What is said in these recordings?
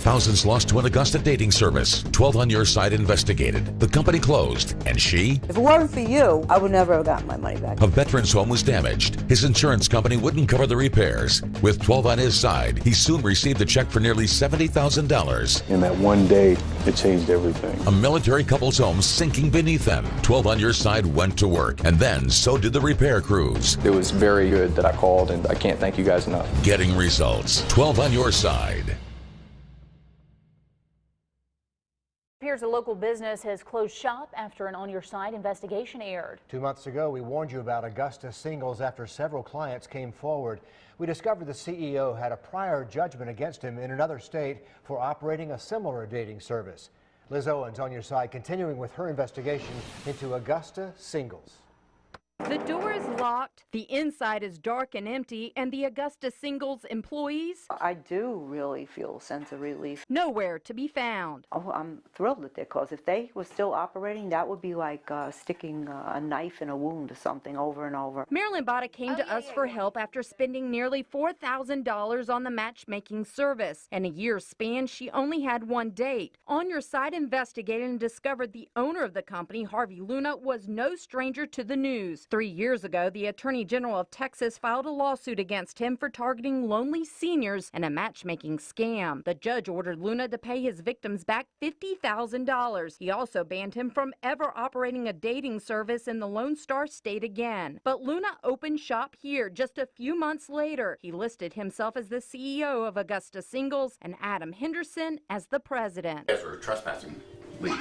Thousands lost to an Augusta dating service. 12 on Your Side investigated. The company closed, and she? If it weren't for you, I would never have gotten my money back. A veteran's home was damaged. His insurance company wouldn't cover the repairs. With 12 on his side, he soon received a check for nearly $70,000. In that one day, it changed everything. A military couple's home sinking beneath them. 12 on Your Side went to work, and then so did the repair crews. It was very good that I called, and I can't thank you guys enough. Getting results. 12 on Your Side. Appears a local business has closed shop after an On Your Side investigation aired. 2 months ago, we warned you about Augusta Singles after several clients came forward. We discovered the CEO had a prior judgment against him in another state for operating a similar dating service. Liz Owens On Your Side continuing with her investigation into Augusta Singles. The door is locked, the inside is dark and empty, and the Augusta Singles employees? I do really feel a sense of relief. Nowhere to be found. Oh, I'm thrilled at that, because if they were still operating, that would be like sticking a knife in a wound or something over and over. Marilyn Botta came to us for help after spending nearly $4,000 on the matchmaking service. In a year's span, she only had one date. On Your Side investigated and discovered the owner of the company, Harvey Luna, was no stranger to the news. 3 years ago, the Attorney General of Texas filed a lawsuit against him for targeting lonely seniors in a matchmaking scam. The judge ordered Luna to pay his victims back $50,000. He also banned him from ever operating a dating service in the Lone Star State again. But Luna opened shop here just a few months later. He listed himself as the CEO of Augusta Singles and Adam Henderson as the president. As we're trespassing, leave.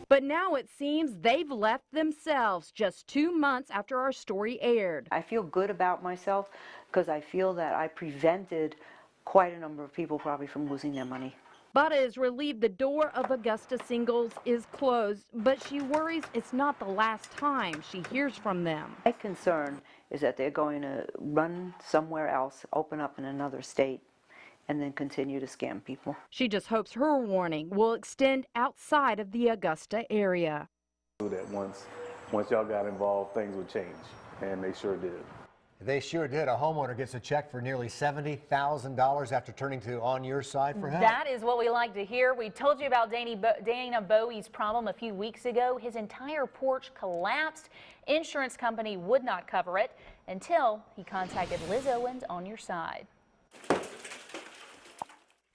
But now it seems they've left themselves just 2 months after our story aired. I feel good about myself because I feel that I prevented quite a number of people probably from losing their money. Botta is relieved the door of Augusta Singles is closed, but she worries it's not the last time she hears from them. My concern is that they're going to run somewhere else, open up in another state, and then continue to scam people. She just hopes her warning will extend outside of the Augusta area. That once y'all got involved, things would change, and they sure did. They sure did. A homeowner gets a check for nearly $70,000 after turning to On Your Side for help. That is what we like to hear. We told you about Dana Bowie's problem a few weeks ago. His entire porch collapsed. Insurance company would not cover it until he contacted Liz Owens On Your Side.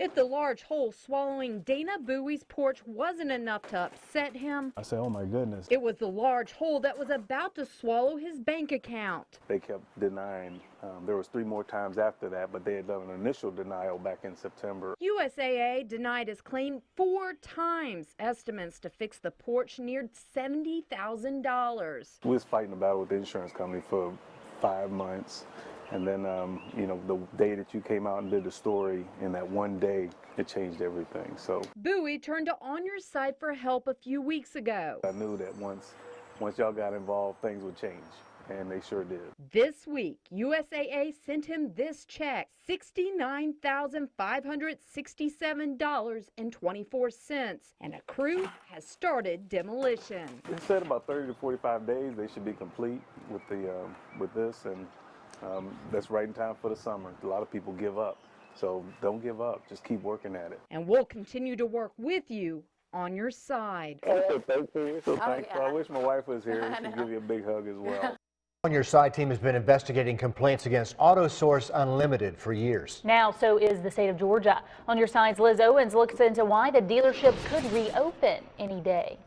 If the large hole swallowing Dana Bowie's porch wasn't enough to upset him, I said, oh my goodness. it was the large hole that was about to swallow his bank account. They kept denying. There was 3 more times after that, but they had done an initial denial back in September. USAA denied his claim 4 times. Estimates to fix the porch neared $70,000. We was fighting a battle with the insurance company for 5 months. And then, you know, the day that you came out and did the story, in that one day, it changed everything. So Bowie turned to On Your Side for help a few weeks ago. I knew that once y'all got involved, things would change, and they sure did. This week, USAA sent him this check, $69,567.24, and a crew has started demolition. They said about 30 to 45 days they should be complete with this, and that's right in time for the summer. A lot of people give up, so don't give up. Just keep working at it. And we'll continue to work with you On Your Side. So thankful. I wish my wife was here. She'd give you a big hug as well. On Your Side team has been investigating complaints against Auto Source Unlimited for years. Now, so is the state of Georgia. On Your Side's Liz Owens looks into why the dealership could reopen any day.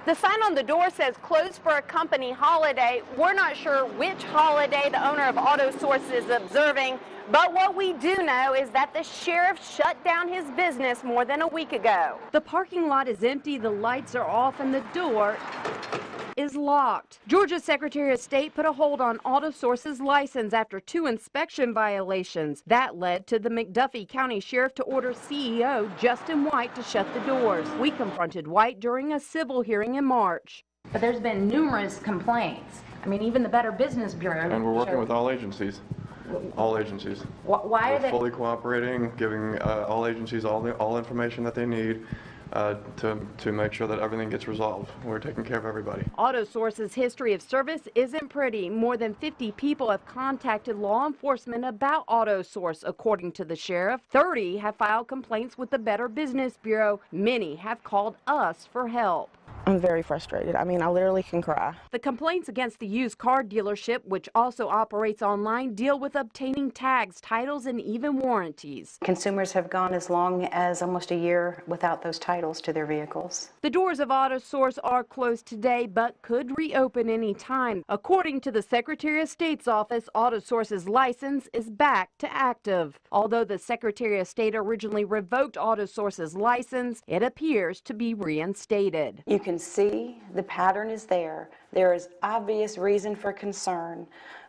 The sign on the door says closed for a company holiday. We're not sure which holiday the owner of Auto Source is observing, but what we do know is that the sheriff shut down his business more than a week ago. The parking lot is empty, the lights are off, and the door is locked. Georgia's Secretary of State put a hold on Auto Source's license after 2 inspection violations. That led to the McDuffie County Sheriff to order CEO Justin White to shut the doors. We confronted White during a civil hearing in March. But there's been numerous complaints. I mean, even the Better Business Bureau. And we're working with all agencies. All agencies. Why are We're they? fully cooperating, giving all agencies all information that they need to make sure that everything gets resolved. We're taking care of everybody. AutoSource's history of service isn't pretty. More than 50 people have contacted law enforcement about AutoSource, according to the sheriff. 30 have filed complaints with the Better Business Bureau. Many have called us for help. I'm very frustrated. I mean, I literally can cry. The complaints against the used car dealership, which also operates online, deal with obtaining tags, titles, and even warranties. Consumers have gone as long as almost a year without those titles to their vehicles. The doors of AutoSource are closed today, but could reopen any time. According to the Secretary of State's office, AutoSource's license is back to active. Although the Secretary of State originally revoked AutoSource's license, it appears to be reinstated. You can see the pattern is there. There is obvious reason for concern,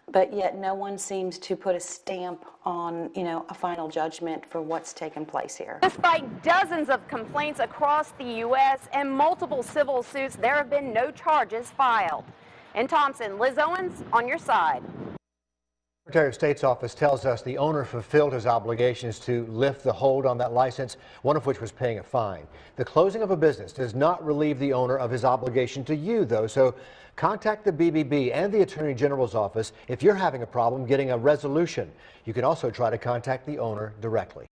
but yet no one seems to put a stamp on, a final judgment for what's taken place here. Despite dozens of complaints across the U.S. and multiple civil suits, there have been no charges filed. In Thompson, Liz Owens, on your side. Secretary of State's office tells us the owner fulfilled his obligations to lift the hold on that license, one of which was paying a fine. The closing of a business does not relieve the owner of his obligation to you, though, so contact the BBB and the Attorney General's office if you're having a problem getting a resolution. You can also try to contact the owner directly.